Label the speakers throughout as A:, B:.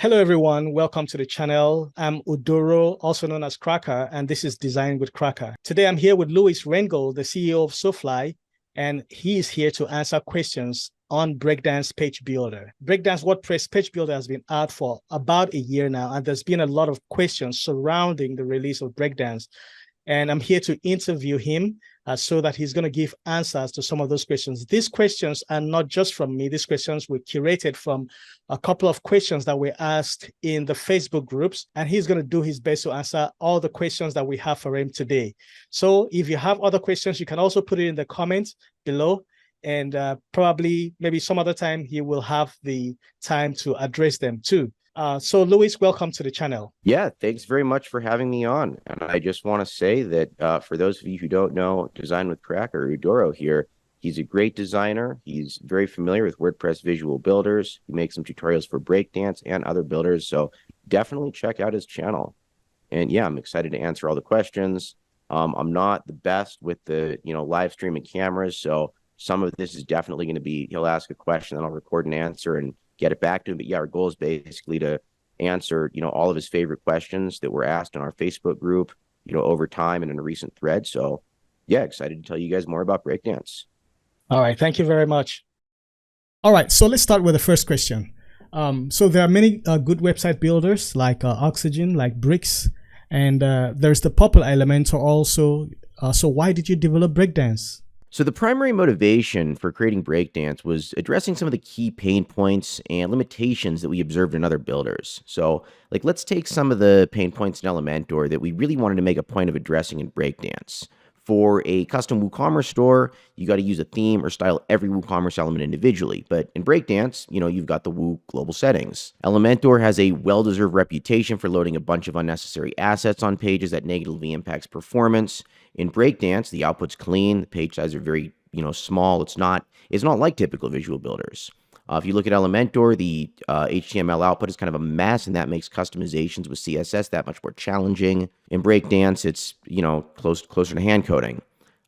A: Hello, everyone. Welcome to the channel. I'm Udoro, also known as Cracker, and this is Design with Cracker. Today, I'm here with Louis Rengel, the CEO of SoFly, and he is here to answer questions on Breakdance Page Builder. Breakdance WordPress Page Builder has been out for about a year now, and there's been a lot of questions surrounding the release of Breakdance. And I'm here to interview him so that he's going to give answers to some of those questions. These questions are not just from me. These questions were curated from a couple of questions that were asked in the Facebook groups, and he's going to do his best to answer all the questions that we have for him today. So if you have other questions, you can also put it in the comments below, and probably maybe some other time he will have the time to address them too. So Louis, welcome to the channel.
B: Yeah, thanks very much for having me on. And I just want to say that for those of you who don't know Design with Cracker, Udoro here, he's a great designer. He's very familiar with WordPress visual builders. He makes some tutorials for Breakdance and other builders. So definitely check out his channel. And yeah, I'm excited to answer all the questions. I'm not the best with the, live streaming cameras. So some of this is definitely going to be, he'll ask a question and I'll record an answer and get it back to him. But yeah, our goal is basically to answer, all of his favorite questions that were asked in our Facebook group, over time and in a recent thread. So yeah, excited to tell you guys more about Breakdance.
A: All right. Thank you very much. All right. So let's start with the first question. So there are many good website builders like Oxygen, like Bricks, and there's the popular Elementor also. So why did you develop Breakdance?
B: So the primary motivation for creating Breakdance was addressing some of the key pain points and limitations that we observed in other builders. So let's take some of the pain points in Elementor that we really wanted to make a point of addressing in Breakdance. For a custom WooCommerce store, you got to use a theme or style every WooCommerce element individually. But in Breakdance, you've got the Woo global settings. Elementor has a well-deserved reputation for loading a bunch of unnecessary assets on pages that negatively impacts performance. In Breakdance, the output's clean, the page sizes are very, small. It's not like typical visual builders. If you look at Elementor, the HTML output is kind of a mess, and that makes customizations with CSS that much more challenging. In Breakdance, it's, closer to hand coding.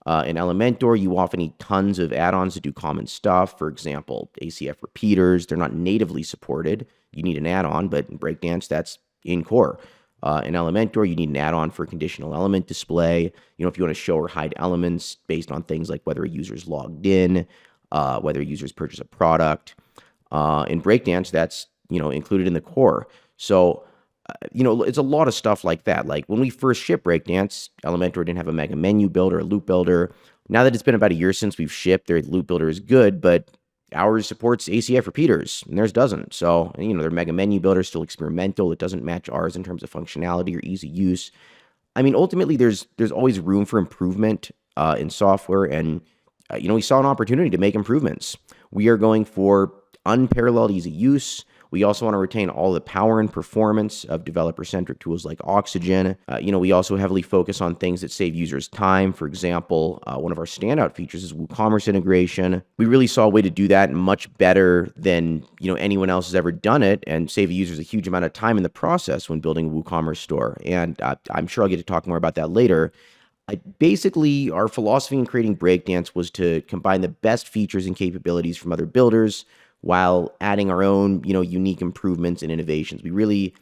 B: In Elementor, you often need tons of add-ons to do common stuff. For example, ACF repeaters, they're not natively supported. You need an add-on, but in Breakdance, that's in core. In Elementor, you need an add-on for conditional element display. If you want to show or hide elements based on things like whether a user's logged in, whether users purchase a product. In Breakdance, that's, included in the core. So, it's a lot of stuff like that. Like when we first shipped Breakdance, Elementor didn't have a mega menu builder, a loop builder. Now that it's been about a year since we've shipped, their loop builder is good, but ours supports ACF repeaters and theirs doesn't. So, their mega menu builder is still experimental. It doesn't match ours in terms of functionality or ease of use. Ultimately, there's always room for improvement in software, and we saw an opportunity to make improvements. We are going for unparalleled ease of use. We also want to retain all the power and performance of developer-centric tools like Oxygen. We also heavily focus on things that save users time. For example, one of our standout features is WooCommerce integration. We really saw a way to do that much better than anyone else has ever done it, and save users a huge amount of time in the process when building a WooCommerce store. And I'm sure I'll get to talk more about that later. Basically, our philosophy in creating Breakdance was to combine the best features and capabilities from other builders while adding our own, unique improvements and innovations. We really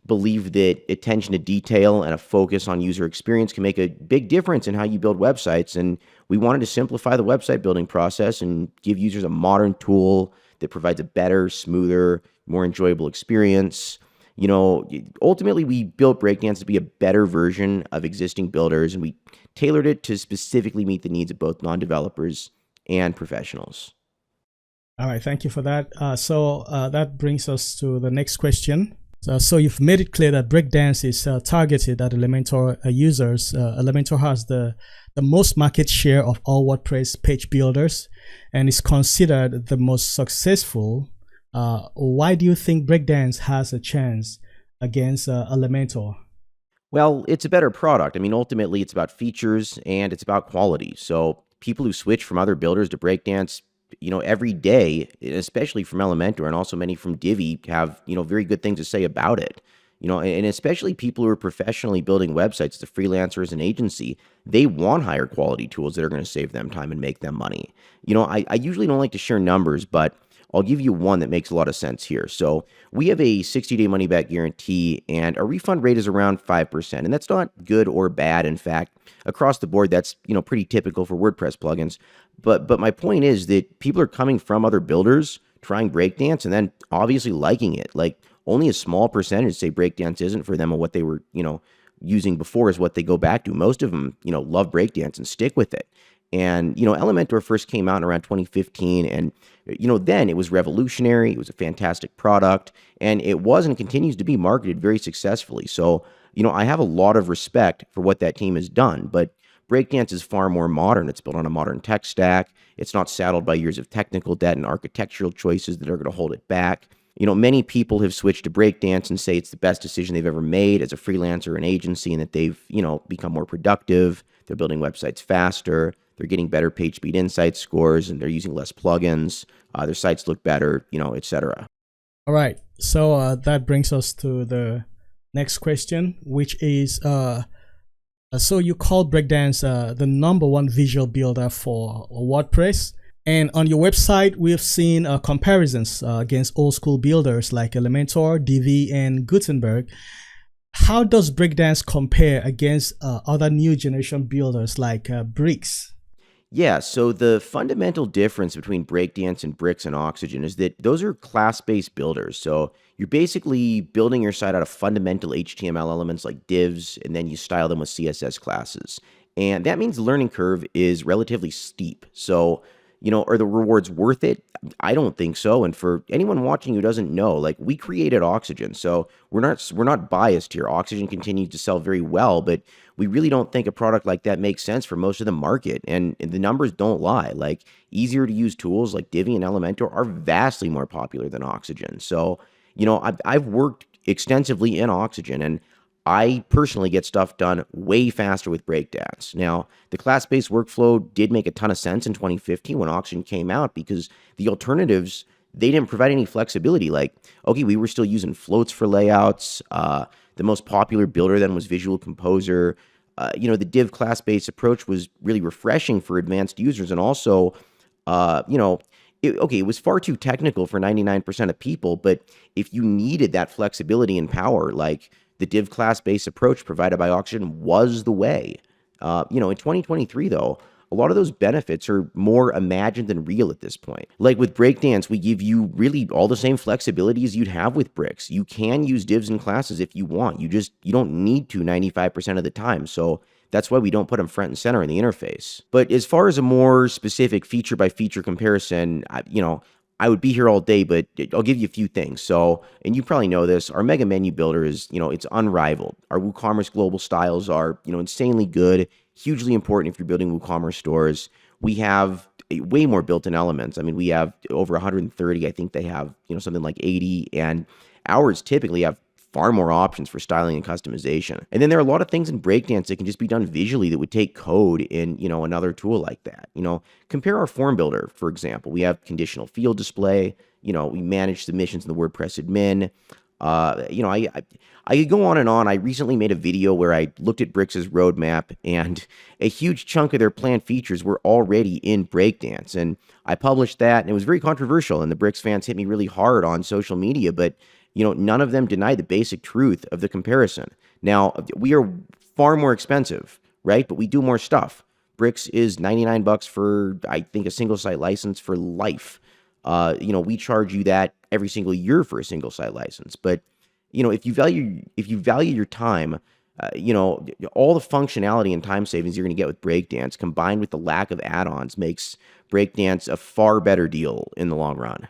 B: believe that attention to detail and a focus on user experience can make a big difference in how you build websites. And we wanted to simplify the website building process and give users a modern tool that provides a better, smoother, more enjoyable experience. Ultimately, we built Breakdance to be a better version of existing builders, and we tailored it to specifically meet the needs of both non-developers and professionals.
A: All right, thank you for that. So that brings us to the next question. So you've made it clear that Breakdance is targeted at Elementor users. Elementor has the most market share of all WordPress page builders and is considered the most successful. Why do you think Breakdance has a chance against Elementor?
B: Well, it's a better product. Ultimately, it's about features and it's about quality. So people who switch from other builders to Breakdance, every day, especially from Elementor and also many from Divi, have, very good things to say about it. And especially people who are professionally building websites, the freelancers and agency, they want higher quality tools that are going to save them time and make them money. I usually don't like to share numbers, but I'll give you one that makes a lot of sense here. So we have a 60-day money-back guarantee, and our refund rate is around 5%. And that's not good or bad. In fact, across the board, that's pretty typical for WordPress plugins. But my point is that people are coming from other builders, trying Breakdance, and then obviously liking it. Like, only a small percentage say Breakdance isn't for them, and what they were using before is what they go back to. Most of them love Breakdance and stick with it. And Elementor first came out in around 2015, and then it was revolutionary. It was a fantastic product, and it was and continues to be marketed very successfully. So I have a lot of respect for what that team has done. But Breakdance is far more modern. It's built on a modern tech stack. It's not saddled by years of technical debt and architectural choices that are going to hold it back. Many people have switched to Breakdance and say it's the best decision they've ever made as a freelancer or an agency, and that they've, become more productive. They're building websites faster. They're getting better page speed insight scores, and they're using less plugins. Their sites look better, etc.
A: All right. So that brings us to the next question, which is, so you call Breakdance the #1 visual builder for WordPress. And on your website, we've seen comparisons against old school builders like Elementor, Divi, and Gutenberg. How does Breakdance compare against other new generation builders like Bricks?
B: Yeah, so the fundamental difference between Breakdance and Bricks and Oxygen is that those are class-based builders. So you're basically building your site out of fundamental HTML elements like divs, and then you style them with CSS classes. And that means the learning curve is relatively steep. So are the rewards worth it? I don't think so. And for anyone watching who doesn't know, like, we created Oxygen, so we're not biased here. Oxygen continues to sell very well, but we really don't think a product like that makes sense for most of the market. And the numbers don't lie. Like, easier to use tools like Divi and Elementor are vastly more popular than Oxygen. So I've worked extensively in Oxygen, and I personally get stuff done way faster with Breakdance. Now, the class-based workflow did make a ton of sense in 2015 when Oxygen came out, because the alternatives, they didn't provide any flexibility. Like, okay, we were still using floats for layouts. The most popular builder then was Visual Composer. The div class-based approach was really refreshing for advanced users, and also, it was far too technical for 99% of people. But if you needed that flexibility and power, like, the div class-based approach provided by Oxygen was the way. In 2023, though, a lot of those benefits are more imagined than real at this point. Like with Breakdance, we give you really all the same flexibility as you'd have with Bricks. You can use divs and classes if you want. You don't need to 95% of the time. So that's why we don't put them front and center in the interface. But as far as a more specific feature-by-feature comparison, I would be here all day, but I'll give you a few things. So, and you probably know this, our mega menu builder is, it's unrivaled. Our WooCommerce global styles are, insanely good, hugely important if you're building WooCommerce stores. We have way more built-in elements. I mean, we have over 130. I think they have, something like 80, and ours typically have far more options for styling and customization. And then there are a lot of things in Breakdance that can just be done visually that would take code in, another tool like that. Compare our form builder, for example. We have conditional field display. We manage submissions in the WordPress admin. I could go on and on. I recently made a video where I looked at Bricks' roadmap, and a huge chunk of their planned features were already in Breakdance. And I published that, and it was very controversial, and the Bricks fans hit me really hard on social media, but none of them deny the basic truth of the comparison. Now, we are far more expensive, right? But we do more stuff. Bricks is $99 for, I think, a single site license for life. We charge you that every single year for a single site license. But, if you value your time, all the functionality and time savings you're going to get with Breakdance combined with the lack of add-ons makes Breakdance a far better deal in the long run.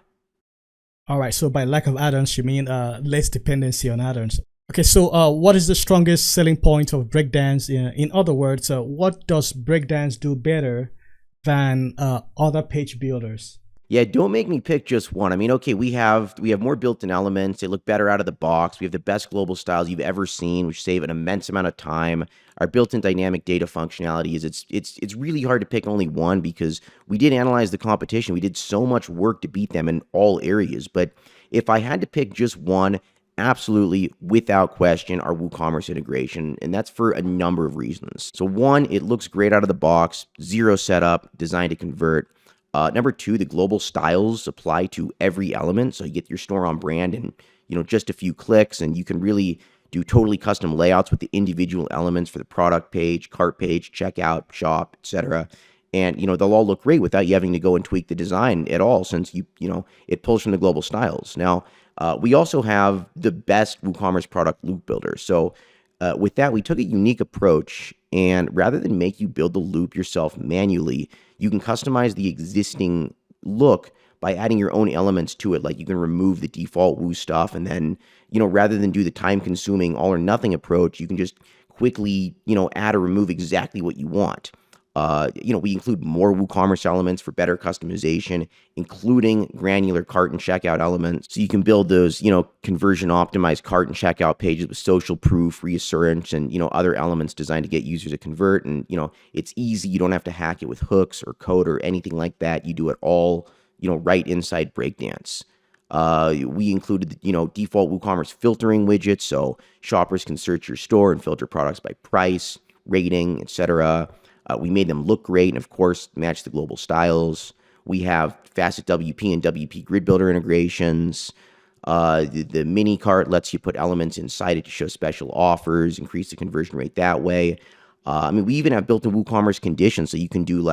A: All right. So by lack of add-ons, you mean less dependency on add-ons. Okay. So what is the strongest selling point of Breakdance? In other words, what does Breakdance do better than other page builders?
B: Yeah, don't make me pick just one. I mean, okay, we have more built-in elements. They look better out of the box. We have the best global styles you've ever seen, which save an immense amount of time. Our built-in dynamic data functionality is it's really hard to pick only one, because we did analyze the competition. We did so much work to beat them in all areas. But if I had to pick just one, absolutely, without question, our WooCommerce integration, and that's for a number of reasons. So one, it looks great out of the box, zero setup, designed to convert. Number two, the global styles apply to every element. So you get your store on brand in, just a few clicks, and you can really do totally custom layouts with the individual elements for the product page, cart page, checkout, shop, etc. And, they'll all look great without you having to go and tweak the design at all, since it pulls from the global styles. Now, we also have the best WooCommerce product loop builder. So with that, we took a unique approach, and rather than make you build the loop yourself manually, you can customize the existing look by adding your own elements to it. Like, you can remove the default Woo stuff, and then, rather than do the time-consuming all or nothing approach, you can just quickly, add or remove exactly what you want. We include more WooCommerce elements for better customization, including granular cart and checkout elements. So you can build those, conversion optimized cart and checkout pages with social proof, reassurance, and, other elements designed to get users to convert. And, it's easy. You don't have to hack it with hooks or code or anything like that. You do it all, right inside Breakdance. We included, default WooCommerce filtering widgets, so shoppers can search your store and filter products by price, rating, etc. We made them look great and, of course, match the global styles. We have Facet WP and WP Grid Builder integrations. The mini cart lets you put elements inside it to show special offers, increase the conversion rate that way. We even have built-in WooCommerce conditions, so you can do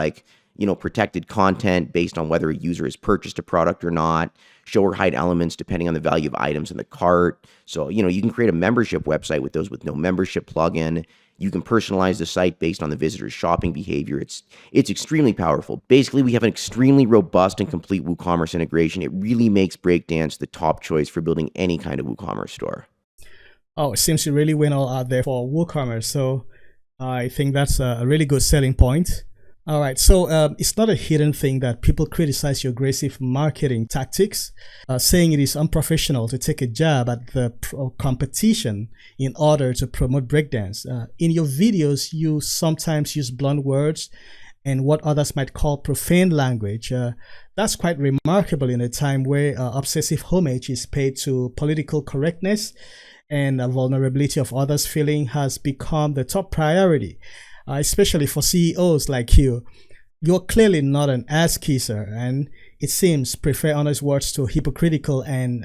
B: protected content based on whether a user has purchased a product or not, show or hide elements depending on the value of items in the cart. So, you can create a membership website with those with no membership plugin. You can personalize the site based on the visitor's shopping behavior. It's extremely powerful. Basically, we have an extremely robust and complete WooCommerce integration. It really makes Breakdance the top choice for building any kind of WooCommerce store.
A: Oh, it seems you really went all out there for WooCommerce. So I think that's a really good selling point. All right, so it's not a hidden thing that people criticize your aggressive marketing tactics, saying it is unprofessional to take a jab at the competition in order to promote Breakdance. In your videos, you sometimes use blunt words and what others might call profane language. That's quite remarkable in a time where obsessive homage is paid to political correctness, and vulnerability of others' feeling has become the top priority. Especially for CEOs like you. You're clearly not an ass kisser, and it seems prefer honest words to hypocritical and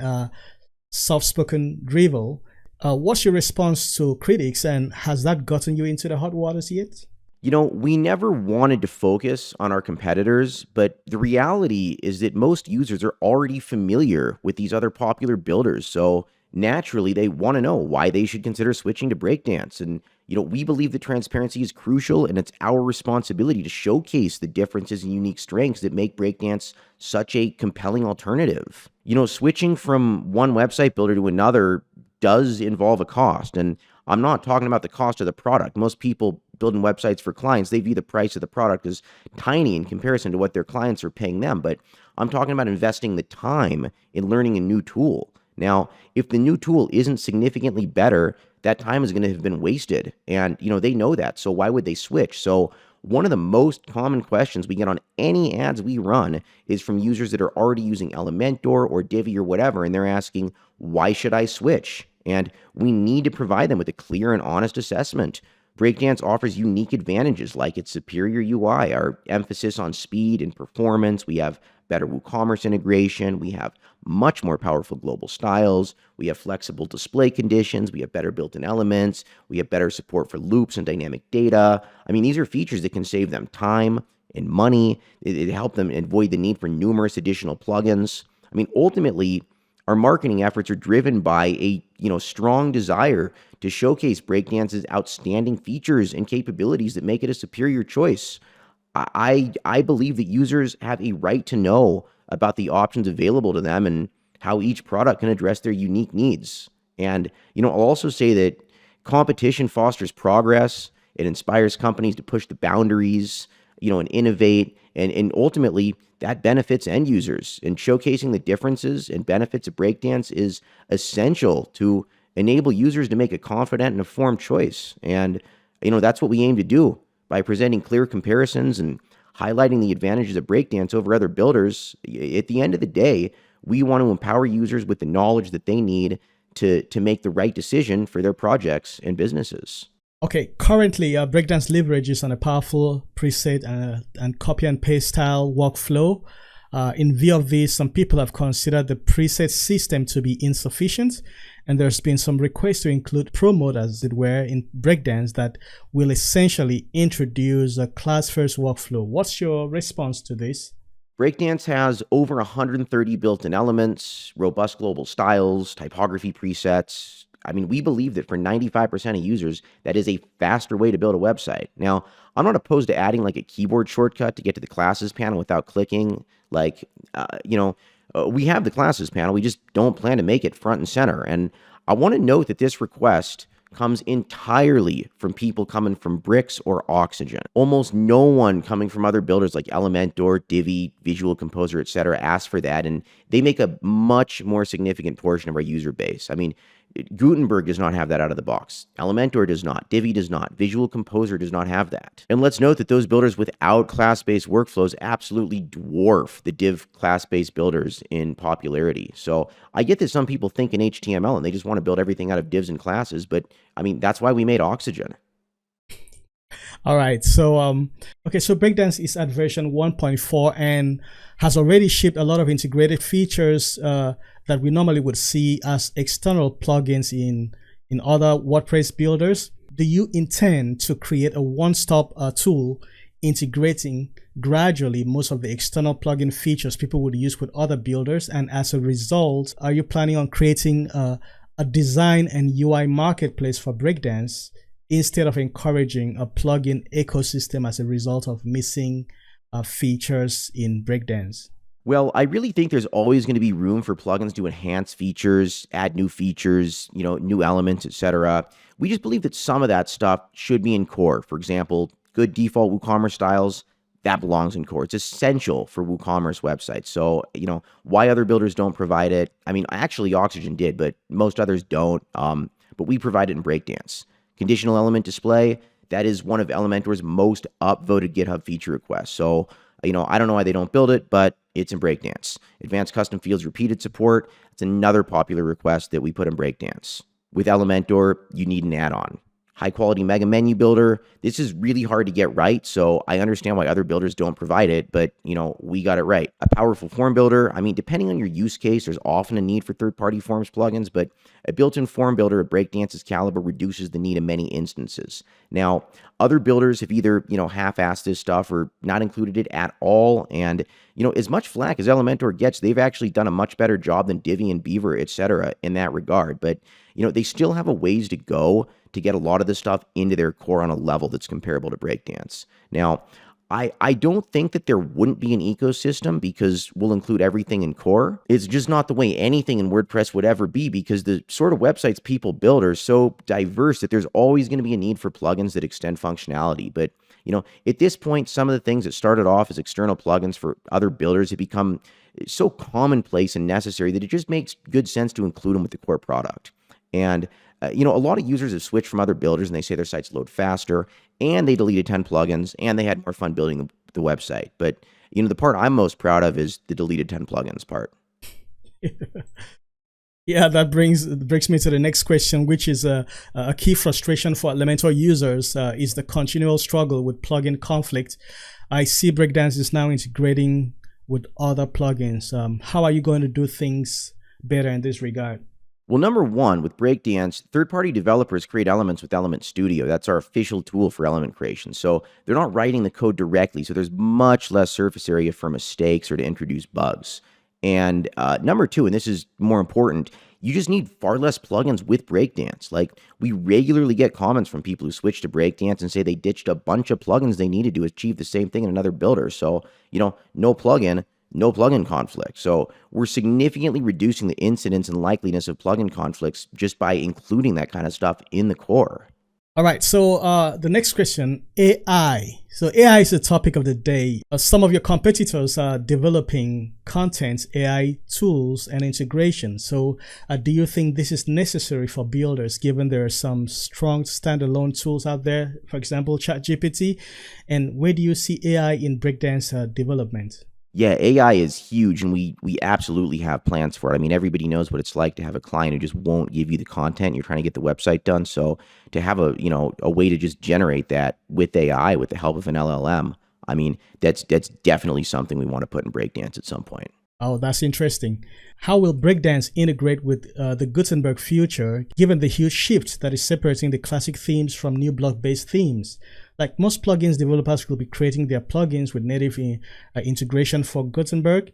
A: soft-spoken drivel. What's your response to critics, and has that gotten you into the hot waters yet?
B: We never wanted to focus on our competitors, but the reality is that most users are already familiar with these other popular builders. So naturally, they want to know why they should consider switching to Breakdance. And, we believe that transparency is crucial, and it's our responsibility to showcase the differences and unique strengths that make Breakdance such a compelling alternative. Switching from one website builder to another does involve a cost. And I'm not talking about the cost of the product. Most people building websites for clients, they view the price of the product as tiny in comparison to what their clients are paying them. But I'm talking about investing the time in learning a new tool. Now, if the new tool isn't significantly better, that time is going to have been wasted. And, they know that. So why would they switch? So one of the most common questions we get on any ads we run is from users that are already using Elementor or Divi or whatever. And they're asking, why should I switch? And we need to provide them with a clear and honest assessment. Breakdance offers unique advantages like its superior UI, our emphasis on speed and performance. We have better WooCommerce integration. We have much more powerful global styles. We have flexible display conditions. We have better built-in elements. We have better support for loops and dynamic data. These are features that can save them time and money. It helps them avoid the need for numerous additional plugins. Ultimately, our marketing efforts are driven by a strong desire to showcase Breakdance's outstanding features and capabilities that make it a superior choice. I believe that users have a right to know about the options available to them and how each product can address their unique needs. And, I'll also say that competition fosters progress. It inspires companies to push the boundaries, and innovate. And ultimately, that benefits end users. And showcasing the differences and benefits of Breakdance is essential to enable users to make a confident and informed choice. And, that's what we aim to do by presenting clear comparisons and highlighting the advantages of Breakdance over other builders. At the end of the day, we want to empower users with the knowledge that they need to make the right decision for their projects and businesses.
A: Okay, currently, Breakdance leverages on a powerful preset and copy and paste style workflow. In view of this, some people have considered the preset system to be insufficient, and there's been some requests to include pro mode, as it were, in Breakdance that will essentially introduce a class-first workflow. What's your response to this?
B: Breakdance has over 130 built-in elements, robust global styles, typography presets. I mean, we believe that for 95% of users, that is a faster way to build a website. Now, I'm not opposed to adding like a keyboard shortcut to get to the classes panel without clicking. Like, we have the classes panel. We just don't plan to make it front and center. And I want to note that this request comes entirely from people coming from Bricks or Oxygen. Almost no one coming from other builders like Elementor, Divi, Visual Composer, etc. asks for that, and they make a much more significant portion of our user base. I mean, Gutenberg does not have that out of the box. Elementor does not. Divi does not. Visual Composer does not have that. And let's note that those builders without class-based workflows absolutely dwarf the div class-based builders in popularity. So I get that some people think in HTML and they just want to build everything out of divs and classes, but I mean, that's why we made Oxygen.
A: All right. So, so Breakdance is at version 1.4 and has already shipped a lot of integrated features that we normally would see as external plugins in other WordPress builders. Do you intend to create a one-stop tool integrating gradually most of the external plugin features people would use with other builders? And as a result, are you planning on creating a design and UI marketplace for Breakdance instead of encouraging a plugin ecosystem as a result of missing features in Breakdance?
B: Well, I really think there's always going to be room for plugins to enhance features, add new features, new elements, etc. We just believe that some of that stuff should be in core. For example, good default WooCommerce styles, that belongs in core. It's essential for WooCommerce websites. So, why other builders don't provide it? I mean, actually Oxygen did, but most others don't. But we provide it in Breakdance. Conditional element display, that is one of Elementor's most upvoted GitHub feature requests. So, I don't know why they don't build it, but it's in Breakdance. Advanced custom fields repeated support, it's another popular request that we put in Breakdance. With Elementor, you need an add-on. High quality mega menu builder, this is really hard to get right, so I understand why other builders don't provide it, but we got it right. A powerful form builder, I mean, depending on your use case, there's often a need for third-party forms plugins, but a built-in form builder at Breakdance's caliber reduces the need in many instances. Now, other builders have either, half-assed this stuff or not included it at all, and, as much flack as Elementor gets, they've actually done a much better job than Divi and Beaver, etc. in that regard, but, they still have a ways to go to get a lot of this stuff into their core on a level that's comparable to Breakdance. Now, I don't think that there wouldn't be an ecosystem because we'll include everything in core. It's just not the way anything in WordPress would ever be because the sort of websites people build are so diverse that there's always going to be a need for plugins that extend functionality. But, at this point, some of the things that started off as external plugins for other builders have become so commonplace and necessary that it just makes good sense to include them with the core product. And a lot of users have switched from other builders and they say their sites load faster and they deleted 10 plugins and they had more fun building the website. But, the part I'm most proud of is the deleted 10 plugins part.
A: Yeah, that brings me to the next question, which is a key frustration for Elementor users is the continual struggle with plugin conflict. I see Breakdance is now integrating with other plugins. How are you going to do things better in this regard?
B: Well, number one, with Breakdance, third-party developers create elements with Element Studio. That's our official tool for element creation. So they're not writing the code directly, so there's much less surface area for mistakes or to introduce bugs. And number two, and this is more important, you just need far less plugins with Breakdance. Like, we regularly get comments from people who switch to Breakdance and say they ditched a bunch of plugins they needed to achieve the same thing in another builder. So, no plugin conflict. So we're significantly reducing the incidence and likeliness of plugin conflicts just by including that kind of stuff in the core.
A: All right. So the next question, AI. So AI is the topic of the day. Some of your competitors are developing content, AI tools and integration. So do you think this is necessary for builders, given there are some strong standalone tools out there, for example, ChatGPT? And where do you see AI in Breakdance development?
B: Yeah, AI is huge, and we absolutely have plans for it. I mean, everybody knows what it's like to have a client who just won't give you the content. You're trying to get the website done. So to have a way to just generate that with AI with the help of an LLM, I mean, that's definitely something we want to put in Breakdance at some point.
A: Oh, that's interesting. How will Breakdance integrate with the Gutenberg future, given the huge shift that is separating the classic themes from new block-based themes? Like most plugins, developers will be creating their plugins with native integration for Gutenberg.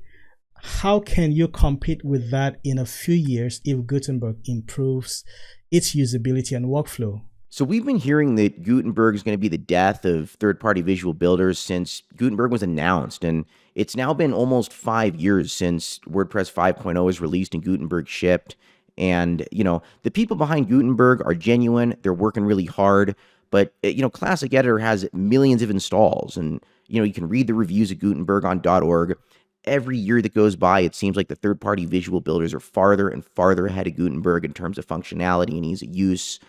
A: How can you compete with that in a few years if Gutenberg improves its usability and workflow?
B: So we've been hearing that Gutenberg is going to be the death of third-party visual builders since Gutenberg was announced, and it's now been almost 5 years since WordPress 5.0 was released and Gutenberg shipped. And the people behind Gutenberg are genuine; they're working really hard. But Classic Editor has millions of installs, and you can read the reviews of Gutenberg on .org. Every year that goes by, it seems like the third-party visual builders are farther and farther ahead of Gutenberg in terms of functionality and ease of use.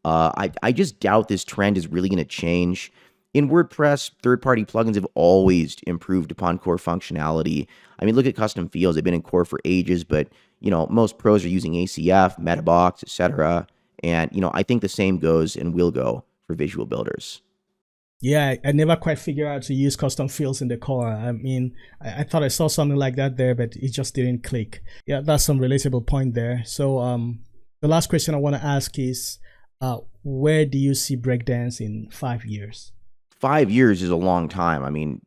B: I just doubt this trend is really going to change. In WordPress, third-party plugins have always improved upon core functionality. I mean, look at custom fields. They've been in core for ages, but most pros are using ACF, Metabox, etc. And I think the same goes and will go for visual builders.
A: Yeah, I never quite figured out to use custom fields in the core. I mean, I thought I saw something like that there, but it just didn't click. Yeah, that's some relatable point there. So the last question I want to ask is, where do you see Breakdance in 5 years?
B: 5 years is a long time. I mean,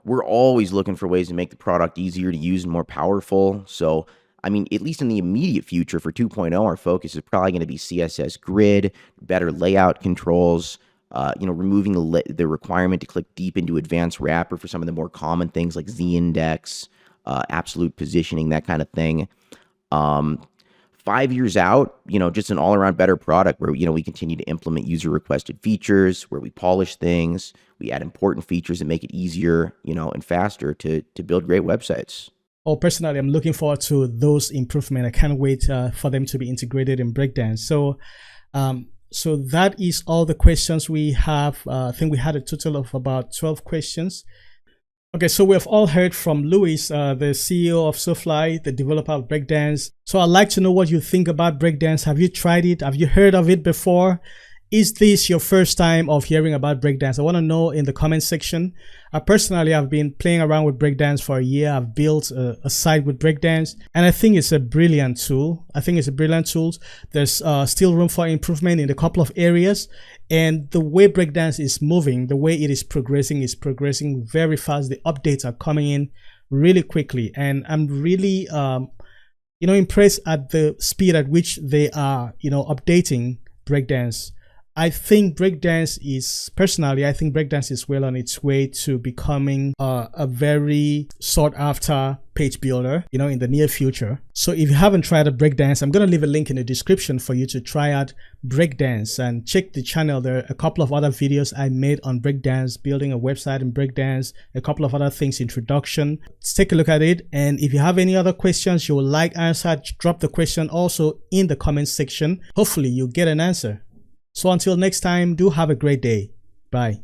B: we're always looking for ways to make the product easier to use and more powerful. So, I mean, at least in the immediate future for 2.0, our focus is probably going to be CSS grid, better layout controls, removing the requirement to click deep into advanced wrapper for some of the more common things like z-index, absolute positioning, that kind of thing. 5 years out, just an all-around better product where, we continue to implement user-requested features, where we polish things, we add important features that make it easier, and faster to build great websites.
A: Oh, personally, I'm looking forward to those improvements. I can't wait for them to be integrated in Breakdance. So that is all the questions we have. I think we had a total of about 12 questions. Okay, so we've all heard from Louis, the CEO of SoFly, the developer of Breakdance. So I'd like to know what you think about Breakdance. Have you tried it? Have you heard of it before? Is this your first time of hearing about Breakdance? I want to know in the comment section. Personally, I've been playing around with Breakdance for a year. I've built a site with Breakdance, and I think it's a brilliant tool. There's still room for improvement in a couple of areas. And the way Breakdance is moving, the way it is progressing very fast. The updates are coming in really quickly. And I'm really, impressed at the speed at which they are, updating Breakdance. I think Breakdance is well on its way to becoming a very sought after page builder, in the near future. So if you haven't tried out Breakdance, I'm going to leave a link in the description for you to try out Breakdance and check the channel. There are a couple of other videos I made on Breakdance, building a website in Breakdance, a couple of other things, introduction. Let's take a look at it. And if you have any other questions you would like answered, drop the question also in the comment section. Hopefully you'll get an answer. So until next time, do have a great day. Bye.